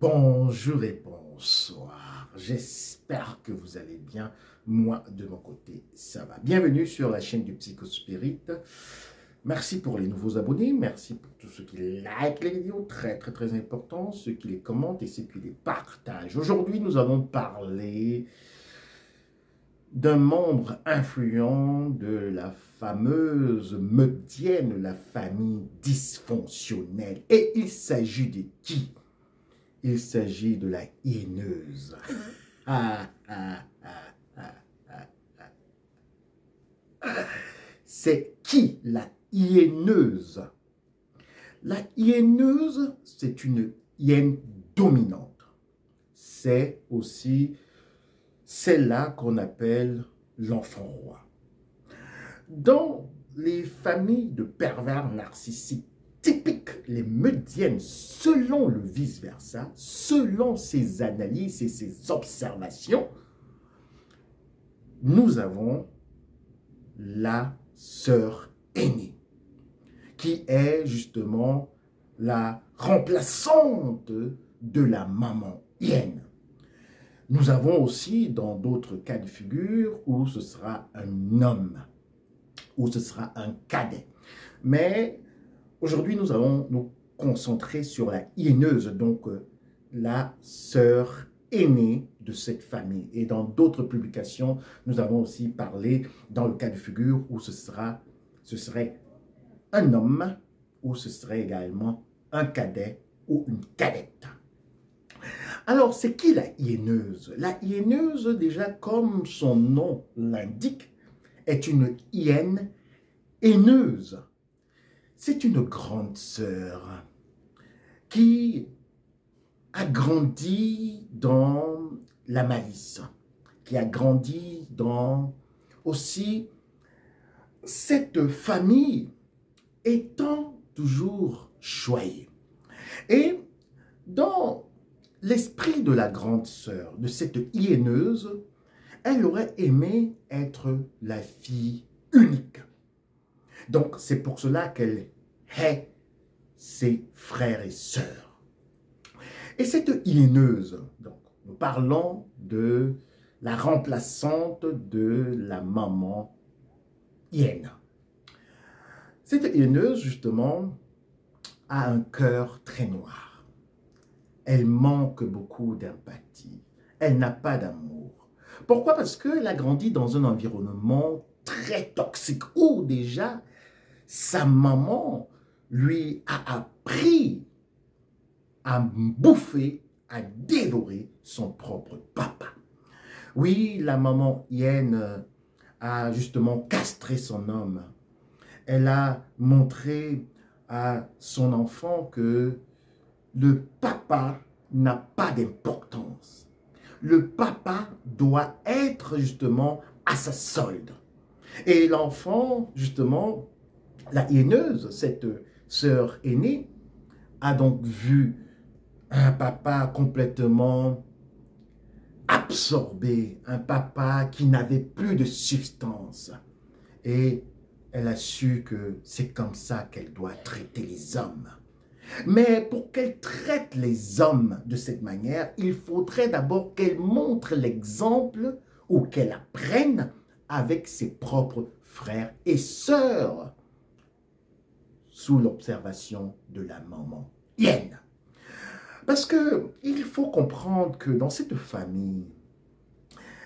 Bonjour et bonsoir, j'espère que vous allez bien, moi de mon côté ça va. Bienvenue sur la chaîne du Psychospirit, merci pour les nouveaux abonnés, merci pour tous ceux qui like les vidéos, très important, ceux qui les commentent et ceux qui les partagent. Aujourd'hui nous allons parler d'un membre influent de la fameuse meutienne, la famille dysfonctionnelle. Et il s'agit de qui? Il s'agit de la hyéneuse. C'est qui la hyéneuse? La hyéneuse, c'est une hyène dominante. C'est aussi celle-là qu'on appelle l'enfant roi. Dans les familles de pervers narcissiques typiques, les meutiennes, selon le vice-versa, selon ses analyses et ses observations, nous avons la sœur aînée, qui est justement la remplaçante de la maman hyène. Nous avons aussi dans d'autres cas de figure où ce sera un homme, où ce sera un cadet. Mais aujourd'hui, nous allons nous concentrer sur la hyéneuse, donc la sœur aînée de cette famille. Et dans d'autres publications, nous avons aussi parlé dans le cas de figure où ce serait un homme, ou ce serait également un cadet ou une cadette. Alors, c'est qui la hyéneuse? La hyéneuse, déjà, comme son nom l'indique, est une hyène haineuse. C'est une grande sœur qui a grandi dans la malice, qui a grandi dans aussi cette famille étant toujours choyée. Et dans l'esprit de la grande sœur, de cette hyéneuse, elle aurait aimé être la fille unique. Donc, c'est pour cela qu'elle hait ses frères et sœurs. Et cette hyéneuse, donc, nous parlons de la remplaçante de la maman hyène. Cette hyéneuse, justement, a un cœur très noir. Elle manque beaucoup d'empathie. Elle n'a pas d'amour. Pourquoi? Parce qu'elle a grandi dans un environnement très toxique où déjà sa maman lui a appris à bouffer, à dévorer son propre papa. Oui, la maman hyène a justement castré son homme. Elle a montré à son enfant que le papa n'a pas d'importance. Le papa doit être justement à sa solde. Et l'enfant, justement, la hyéneuse, cette sœur aînée, a donc vu un papa complètement absorbé, un papa qui n'avait plus de substance. Et elle a su que c'est comme ça qu'elle doit traiter les hommes. Mais pour qu'elle traite les hommes de cette manière, il faudrait d'abord qu'elle montre l'exemple ou qu'elle apprenne avec ses propres frères et sœurs sous l'observation de la maman hyène. Parce qu'il faut comprendre que dans cette famille,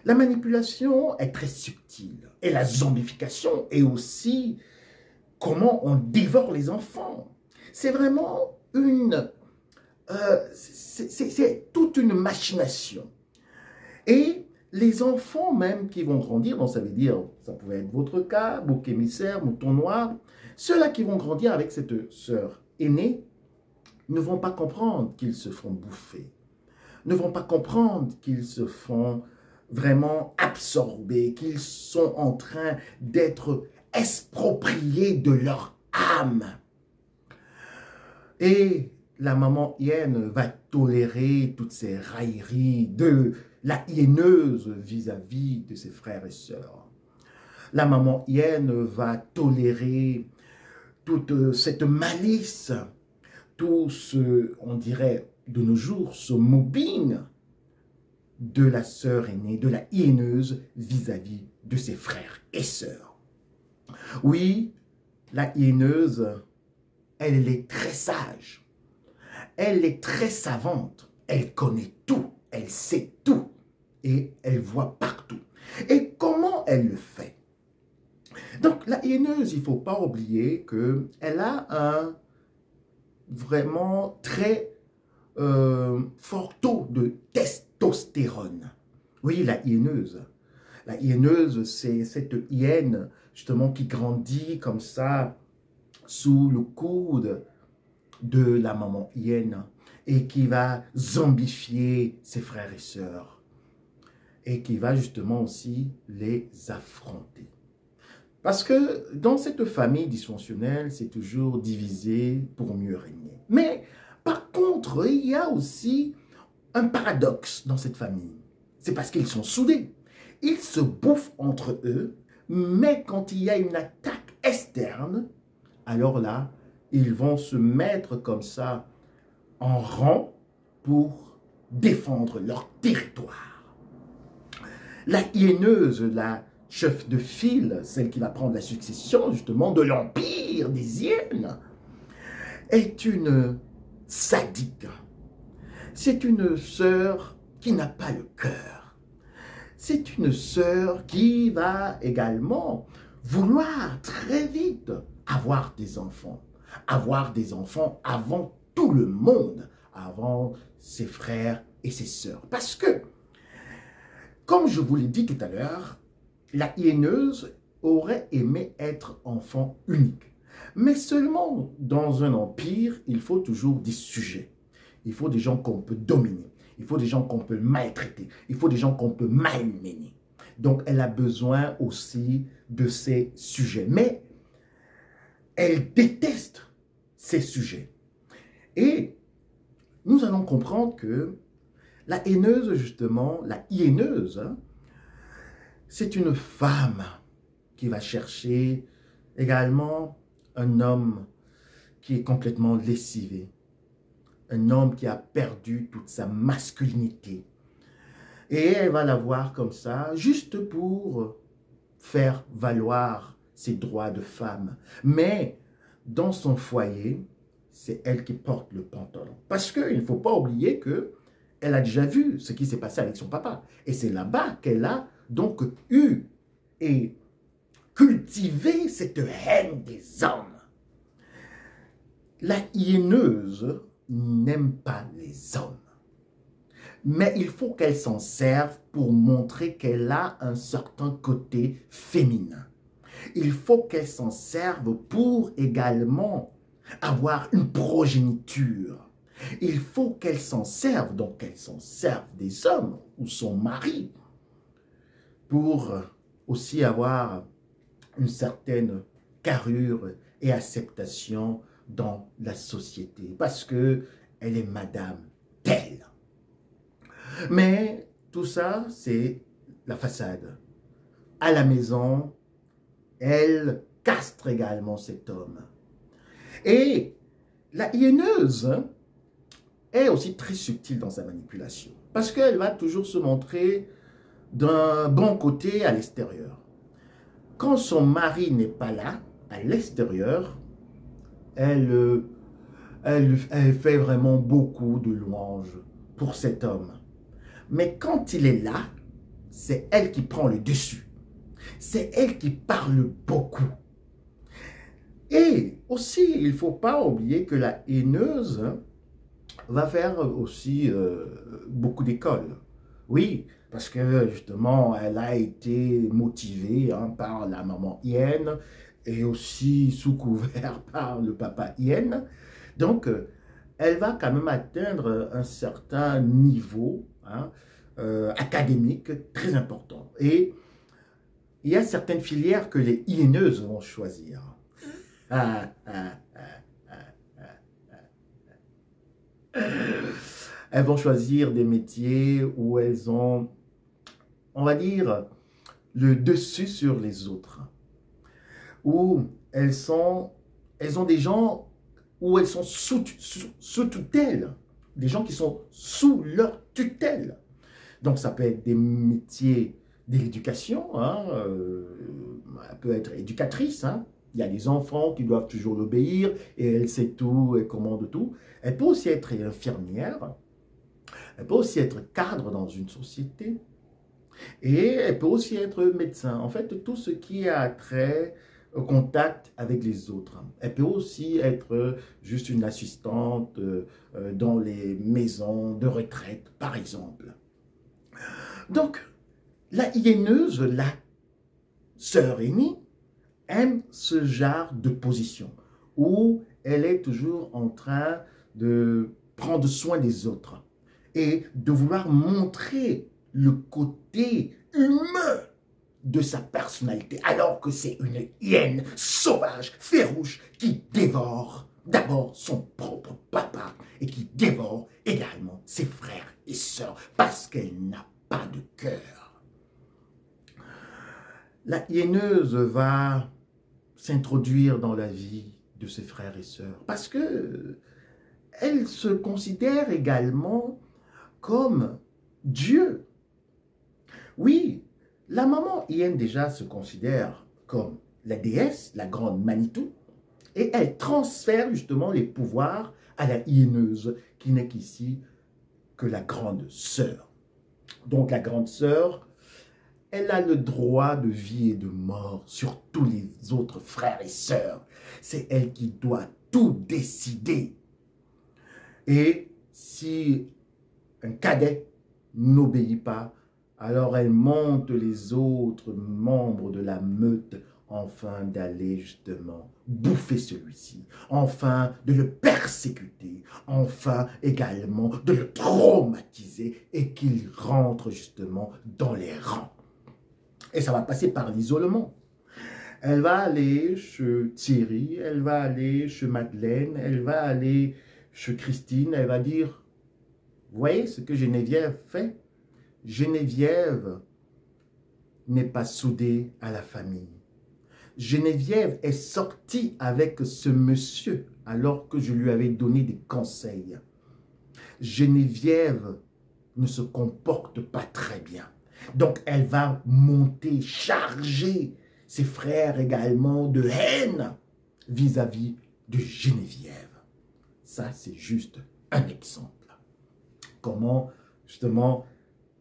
la manipulation est très subtile et la zombification est aussi comment on dévore les enfants. C'est vraiment c'est toute une machination. Et les enfants même qui vont grandir, donc ça veut dire, ça pouvait être votre cas, bouc émissaire, mouton noir, ceux-là qui vont grandir avec cette sœur aînée ne vont pas comprendre qu'ils se font bouffer, ne vont pas comprendre qu'ils se font vraiment absorber, qu'ils sont en train d'être expropriés de leur âme. Et la maman hyène va tolérer toutes ces railleries de la hyéneuse vis-à-vis de ses frères et sœurs. La maman hyène va tolérer toute cette malice, tout ce, on dirait, de nos jours, ce mobbing de la sœur aînée, de la hyéneuse vis-à-vis de ses frères et sœurs. Oui, la hyéneuse, elle est très sage, elle est très savante, elle connaît tout, elle sait tout et elle voit partout. Et comment elle le fait? Donc la hyéneuse, il ne faut pas oublier qu'elle a un vraiment très fort taux de testostérone. Oui, la hyéneuse. La hyéneuse, c'est cette hyène justement qui grandit comme ça sous le coude de la maman hyène et qui va zombifier ses frères et sœurs et qui va justement aussi les affronter. Parce que dans cette famille dysfonctionnelle, c'est toujours divisé pour mieux régner. Mais par contre, il y a aussi un paradoxe dans cette famille. C'est parce qu'ils sont soudés. Ils se bouffent entre eux, mais quand il y a une attaque externe, alors là, ils vont se mettre comme ça en rang pour défendre leur territoire. La hyéneuse, la chef de file, celle qui va prendre la succession justement de l'empire des hyènes, est une sadique. C'est une sœur qui n'a pas le cœur. C'est une sœur qui va également vouloir très vite avoir des enfants avant tout le monde, avant ses frères et ses sœurs. Parce que, comme je vous l'ai dit tout à l'heure, la hyéneuse aurait aimé être enfant unique. Mais seulement dans un empire, il faut toujours des sujets. Il faut des gens qu'on peut dominer. Il faut des gens qu'on peut maltraiter. Il faut des gens qu'on peut malmener. Donc, elle a besoin aussi de ces sujets. Mais elle déteste ces sujets. Et nous allons comprendre que la haineuse, justement, la hyéneuse, c'est une femme qui va chercher également un homme qui est complètement lessivé. Un homme qui a perdu toute sa masculinité. Et elle va la voir comme ça, juste pour faire valoir ses droits de femme. Mais dans son foyer, c'est elle qui porte le pantalon. Parce qu'il ne faut pas oublier qu'elle a déjà vu ce qui s'est passé avec son papa. Et c'est là-bas qu'elle a donc eu et cultivé cette haine des hommes. La hyéneuse n'aime pas les hommes. Mais il faut qu'elle s'en serve pour montrer qu'elle a un certain côté féminin. Il faut qu'elle s'en serve pour également avoir une progéniture. Il faut qu'elle s'en serve, donc qu'elle s'en serve des hommes ou son mari, pour aussi avoir une certaine carrure et acceptation dans la société, parce que elle est madame telle. Mais tout ça, c'est la façade. À la maison, elle castre également cet homme. Et la hyéneuse est aussi très subtile dans sa manipulation, parce qu'elle va toujours se montrer d'un bon côté à l'extérieur. Quand son mari n'est pas là, à l'extérieur, elle fait vraiment beaucoup de louanges pour cet homme. Mais quand il est là, c'est elle qui prend le dessus. C'est elle qui parle beaucoup. Et aussi, il ne faut pas oublier que la haineuse va faire aussi beaucoup d'écoles. Oui, parce que justement, elle a été motivée par la maman hyène et aussi sous couvert par le papa hyène. Donc, elle va quand même atteindre un certain niveau académique très important. Et il y a certaines filières que les hyéneuses vont choisir. Elles vont choisir des métiers où elles ont, on va dire, le dessus sur les autres. Où elles ont des gens où elles sont sous tutelle des gens qui sont sous leur tutelle. Donc, ça peut être des métiers de l'éducation, hein, elle peut être éducatrice, hein. Il y a des enfants qui doivent toujours l'obéir et elle sait tout et commande tout. Elle peut aussi être infirmière, elle peut aussi être cadre dans une société et elle peut aussi être médecin. En fait, tout ce qui a trait au contact avec les autres. Elle peut aussi être juste une assistante dans les maisons de retraite, par exemple. Donc, la hyéneuse, la sœur aînée, aime ce genre de position où elle est toujours en train de prendre soin des autres et de vouloir montrer le côté humain de sa personnalité, alors que c'est une hyène sauvage, farouche, qui dévore d'abord son propre papa et qui dévore également ses frères et sœurs parce qu'elle n'a pas de cœur. La hyéneuse va s'introduire dans la vie de ses frères et sœurs parce que elle se considère également comme Dieu. Oui, la maman hyène déjà se considère comme la déesse, la grande Manitou, et elle transfère justement les pouvoirs à la hyéneuse qui n'est qu'ici que la grande sœur. Donc la grande sœur, elle a le droit de vie et de mort sur tous les autres frères et sœurs. C'est elle qui doit tout décider. Et si un cadet n'obéit pas, alors elle monte les autres membres de la meute afin d'aller justement bouffer celui-ci, enfin de le persécuter, enfin également de le traumatiser et qu'il rentre justement dans les rangs. Et ça va passer par l'isolement. Elle va aller chez Thierry, elle va aller chez Madeleine, elle va aller chez Christine, elle va dire, vous voyez ce que Geneviève fait? Geneviève n'est pas soudée à la famille. Geneviève est sortie avec ce monsieur alors que je lui avais donné des conseils. Geneviève ne se comporte pas très bien. Donc, elle va monter, charger ses frères également de haine vis-à-vis de Geneviève. Ça, c'est juste un exemple. Comment, justement,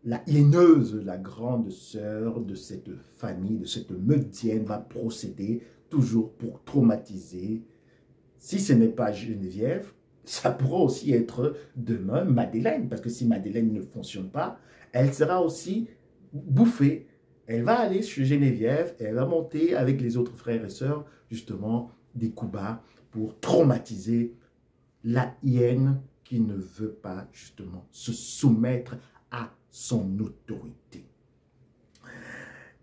la hyéneuse, la grande sœur de cette famille, de cette meutienne, va procéder toujours pour traumatiser. Si ce n'est pas Geneviève, ça pourra aussi être demain Madeleine, parce que si Madeleine ne fonctionne pas, elle sera aussi bouffée. Elle va aller chez Geneviève et elle va monter avec les autres frères et sœurs, justement, des coups bas pour traumatiser la hyène qui ne veut pas, justement, se soumettre à son autorité.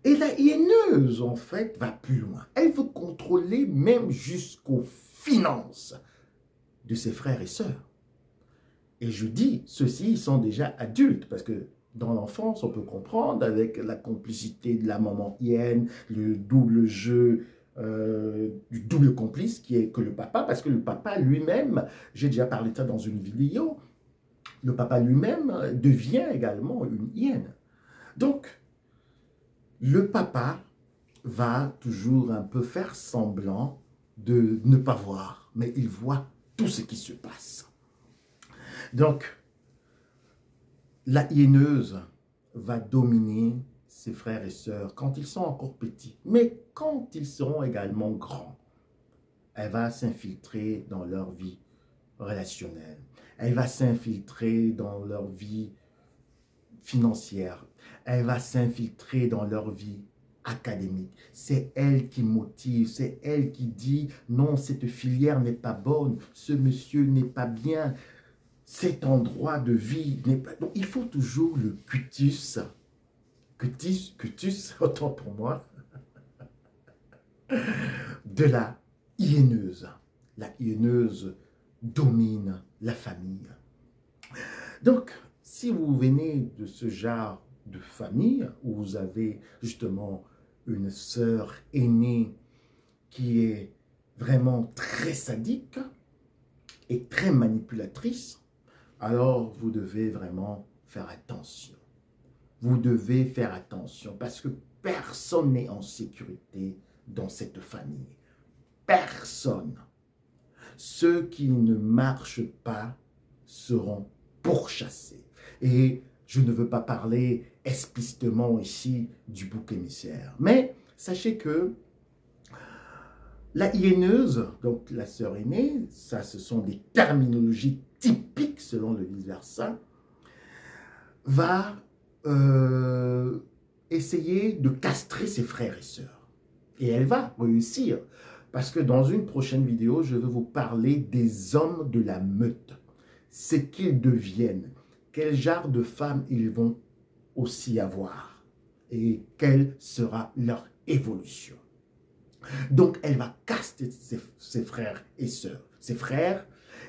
Et la hyéneuse, en fait, va plus loin. Elle veut contrôler même jusqu'aux finances de ses frères et sœurs. Et je dis, ceux-ci, ils sont déjà adultes, parce que dans l'enfance, on peut comprendre, avec la complicité de la maman hyène, le double jeu du double complice qui est que le papa, parce que le papa lui-même, j'ai déjà parlé de ça dans une vidéo, le papa lui-même devient également une hyène. Donc, le papa va toujours un peu faire semblant de ne pas voir, mais il voit tout ce qui se passe. Donc, la hyéneuse va dominer ses frères et sœurs quand ils sont encore petits, mais quand ils seront également grands, elle va s'infiltrer dans leur vie relationnelle. Elle va s'infiltrer dans leur vie financière. Elle va s'infiltrer dans leur vie académique. C'est elle qui motive, c'est elle qui dit non, cette filière n'est pas bonne, ce monsieur n'est pas bien, cet endroit de vie n'est pas... Donc, il faut toujours le cutus, autant pour moi, de la hyéneuse. La hyéneuse domine la famille. Donc, si vous venez de ce genre de famille, où vous avez justement une sœur aînée qui est vraiment très sadique et très manipulatrice, alors vous devez vraiment faire attention. Vous devez faire attention parce que personne n'est en sécurité dans cette famille. Personne. Ceux qui ne marchent pas seront pourchassés. Et je ne veux pas parler explicitement ici du bouc émissaire. Mais sachez que la hyéneuse, donc la sœur aînée, ça ce sont des terminologies typiques selon le vice-versa, va essayer de castrer ses frères et sœurs. Et elle va réussir. Parce que dans une prochaine vidéo, je vais vous parler des hommes de la meute. Ce qu'ils deviennent. Quel genre de femmes ils vont aussi avoir. Et quelle sera leur évolution. Donc, elle va caster ses frères et sœurs. Ses frères.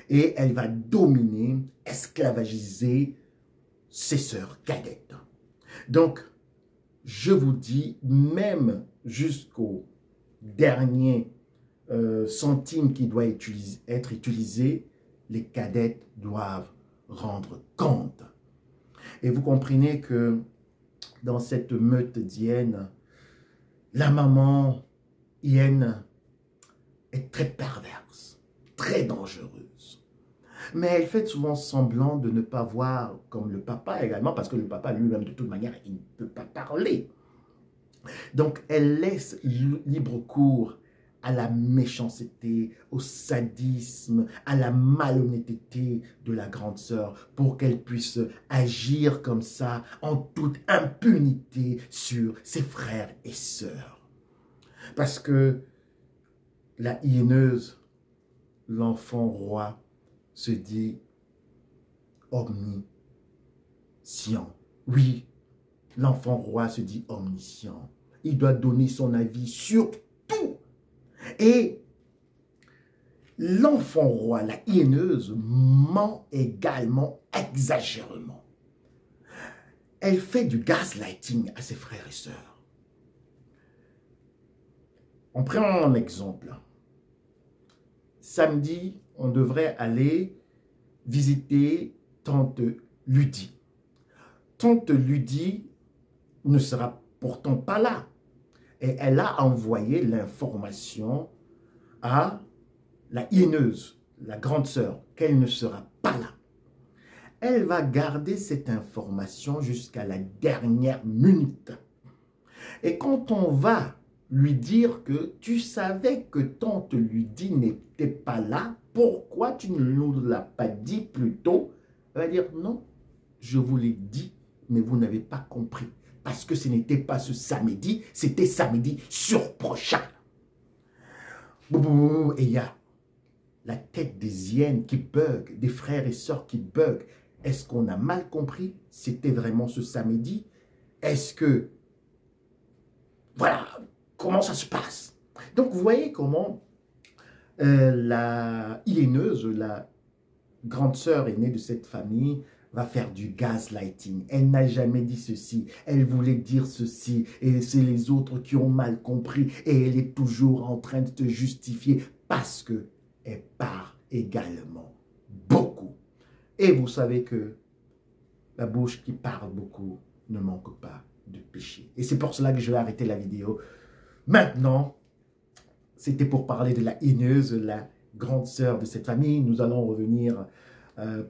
Et elle va dominer, esclavagiser ses sœurs cadettes. Donc, je vous dis, même jusqu'au dernier centime qui doit être utilisé, les cadettes doivent rendre compte. Et vous comprenez que dans cette meute d'hyènes, la maman hyène est très perverse, très dangereuse. Mais elle fait souvent semblant de ne pas voir comme le papa également, parce que le papa lui-même, de toute manière, il ne peut pas parler. Donc, elle laisse libre cours à la méchanceté, au sadisme, à la malhonnêteté de la grande sœur pour qu'elle puisse agir comme ça en toute impunité sur ses frères et sœurs. Parce que la hyéneuse, l'enfant roi, se dit omniscient. Oui, l'enfant roi se dit omniscient. Il doit donner son avis sur tout. Et l'enfant roi, la hyéneuse, ment également exagérément. Elle fait du gaslighting à ses frères et sœurs. On prend un exemple. Samedi, on devrait aller visiter tante Ludie. Tante Ludie ne sera pourtant pas là. Et elle a envoyé l'information à la hyéneuse, la grande sœur, qu'elle ne sera pas là. Elle va garder cette information jusqu'à la dernière minute. Et quand on va lui dire que tu savais que tante Ludie n'était pas là, pourquoi tu ne nous l'as pas dit plus tôt? Elle va dire non, je vous l'ai dit, mais vous n'avez pas compris. Parce que ce n'était pas ce samedi, c'était samedi surprochain. Et il y a la tête des hyènes qui bug, des frères et sœurs qui bug. Est-ce qu'on a mal compris? C'était vraiment ce samedi? Est-ce que... Voilà, comment ça se passe? Donc, vous voyez comment la hyéneuse, la grande sœur aînée de cette famille, va faire du gaslighting. Elle n'a jamais dit ceci. Elle voulait dire ceci. Et c'est les autres qui ont mal compris. Et elle est toujours en train de se justifier parce qu'elle parle également beaucoup. Et vous savez que la bouche qui parle beaucoup ne manque pas de péché. Et c'est pour cela que je vais arrêter la vidéo. Maintenant, c'était pour parler de la hyéneuse, la grande sœur de cette famille. Nous allons revenir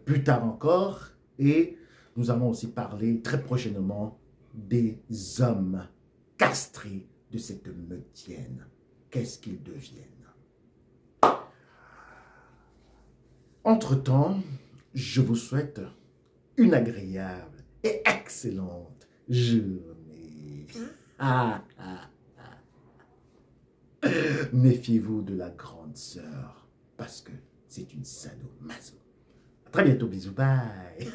plus tard encore. Et nous allons aussi parler très prochainement des hommes castrés de cette meutienne. Qu'est-ce qu'ils deviennent? Entre-temps, je vous souhaite une agréable et excellente journée. Méfiez-vous de la grande sœur parce que c'est une sadomaso. À très bientôt, bisous, bye.